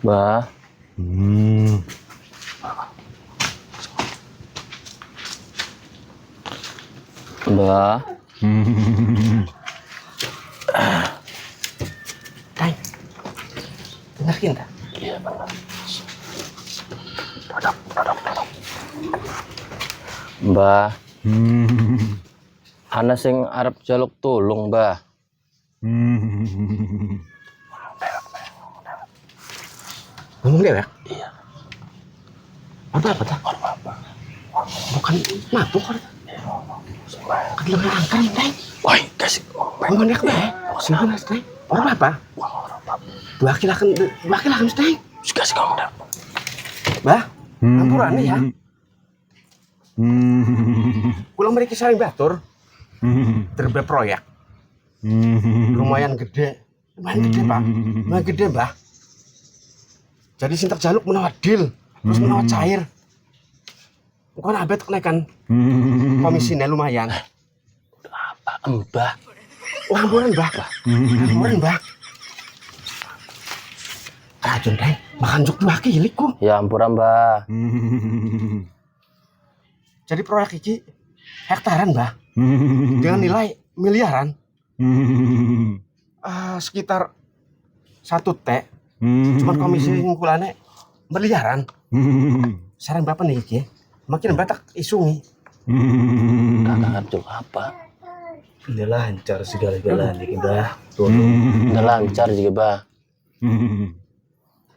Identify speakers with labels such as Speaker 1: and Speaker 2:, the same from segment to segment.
Speaker 1: Mbah. Mbah.
Speaker 2: Kang, dengerin tak?
Speaker 1: Iya benar. Mbah. Ana sing arep jaluk tulung, Mbah.
Speaker 2: Ngomong dewek?
Speaker 1: Iya.
Speaker 2: Apa tak? Bukan mabuk kan? Kan lebih angker Kang.
Speaker 1: Woi, kasih.
Speaker 2: Ngomong dewek bae. Singgung Kang. Orang apa? Dua kilakan Kang.
Speaker 1: Kasih kamu dah.
Speaker 2: Bah, ampurane ya. Pulang mereka saling batur. Terbe proyek. Lumayan gede. Lumayan gede, Mbah. Jadi sintak jaluk menawa deal, terus menawa cair. Bukan abet kenaikan komisinya lumayan.
Speaker 1: Apa, Mbah?
Speaker 2: Ampuran, Mbah. Racun, Kang. Makan juk dua kilik ku.
Speaker 1: Ya ampuran, Mbah.
Speaker 2: Jadi proyek iki hektaran, Mbah. Dengan nilai miliaran. Sekitar 1 T. Cuman komisi ngumpulannya miliaran. Saran Bapak nih iki. Makin batak isungi.
Speaker 1: Kakak ngerti apa?
Speaker 3: Udah lancar segala-galanya nih, Mbah.
Speaker 1: Udah lancar juga, Mbah.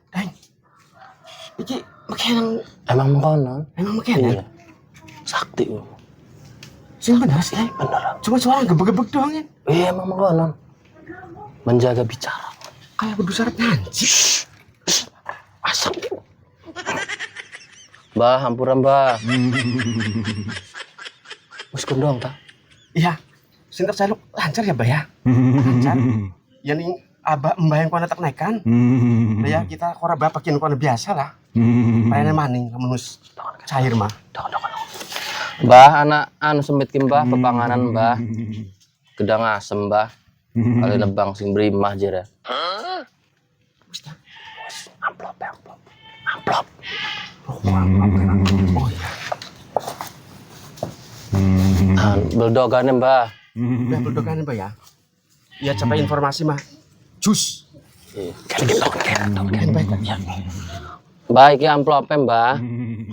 Speaker 2: Kang. Iki makin
Speaker 1: Emang mengkonon?
Speaker 2: emang makin
Speaker 1: Iya. Sakti.
Speaker 2: sing bener sih, Kang.
Speaker 1: Beneran.
Speaker 2: Cuma suara gebek-gebek doang ya.
Speaker 1: Iya, emang mengkonon. Menjaga bicara.
Speaker 2: Kayak kudu syarat nanti.
Speaker 1: Asap. Mbah, ampuran, Mbah. Wis kondong ta?
Speaker 2: Iya. Sinter jaluk lancar ya, Mbah ya. Lancar. Ya nih abah mbah yang kona tak naikan. Nah ya kita kora bapakin kona biasa lah. Rene maning menus cair mah.
Speaker 1: Mbah, anak anu sempit ki, Mbah, pepanganan, Mbah. Gedang asem, Mbah. Kali nebang sing berimah jere. Amplop.
Speaker 2: Oh iya.
Speaker 1: Beldogane, Mbah.
Speaker 2: Udah berdokaan Mbah ya. Ya capai informasi mah. Jus.
Speaker 1: Mbah, iki amplope, Mbah.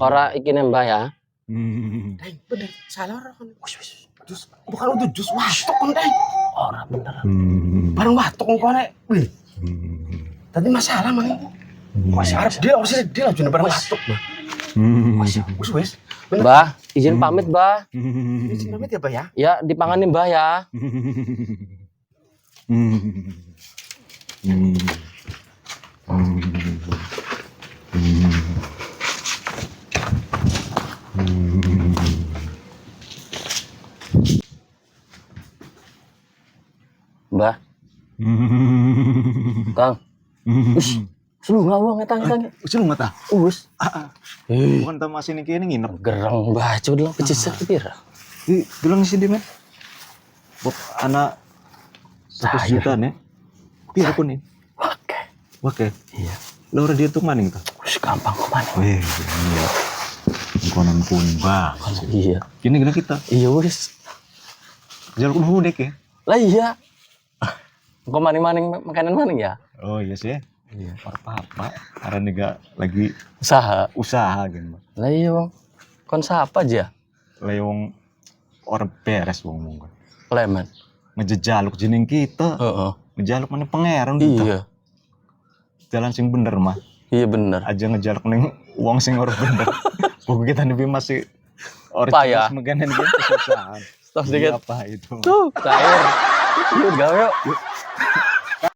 Speaker 1: Ora ikine, Mbah ya.
Speaker 2: Deng, bener. Salah orang. Jus. Bukan untuk jus watuk kan, Deng.
Speaker 1: Ora beneran.
Speaker 2: Bareng watuk kone. Wih. Tadi masalah mah. Masih harus dia lah cuma bareng watuk mah. Wis.
Speaker 1: Mbah, izin pamit, Mbah.
Speaker 2: Izin pamit ya, Mbah ya.
Speaker 1: Ya, dipangani, Mbah ya. Mbah. Kang. Us, lu ngawang etang.
Speaker 3: Usul mata.
Speaker 1: Us.
Speaker 3: Bukan ta masih nih kene nginep.
Speaker 1: Gerang Mbah, coba dulu kecisah pira.
Speaker 3: Di bilang sih men. Bok anak 100 juta nih. Pira pun nih. Oke.
Speaker 1: Iya.
Speaker 3: Lo dia tuh maning tuh.
Speaker 1: Us gampang kok mana.
Speaker 3: Weh, iya. Konon pun bah.
Speaker 1: Iya.
Speaker 3: Gini gini kita.
Speaker 1: Iya wis.
Speaker 3: Jalur hudek ya.
Speaker 1: Lah iya. Kok maning-maning makanan maning ya?
Speaker 3: Oh iya sih. Iya, apa-apa. Karena juga lagi
Speaker 1: Usaha
Speaker 3: gitu.
Speaker 1: lah iya, Bang. Kon siapa aja?
Speaker 3: Lewong orang beres wong monggo.
Speaker 1: Lemen.
Speaker 3: Ngejejaluk jeneng kita.
Speaker 1: Heeh.
Speaker 3: Ngejaluk mana pangeran kita.
Speaker 1: Iya.
Speaker 3: Jalan sing bener mah.
Speaker 1: Iya bener.
Speaker 3: Aja ngejaluk ning wong sing ora bener. Pokok kita nih masih
Speaker 1: Payah.
Speaker 3: meganan gitu kesusahan.
Speaker 1: Stop sedikit.
Speaker 3: Apa itu?
Speaker 1: Tuh, cair. Yuk, gawe yuk.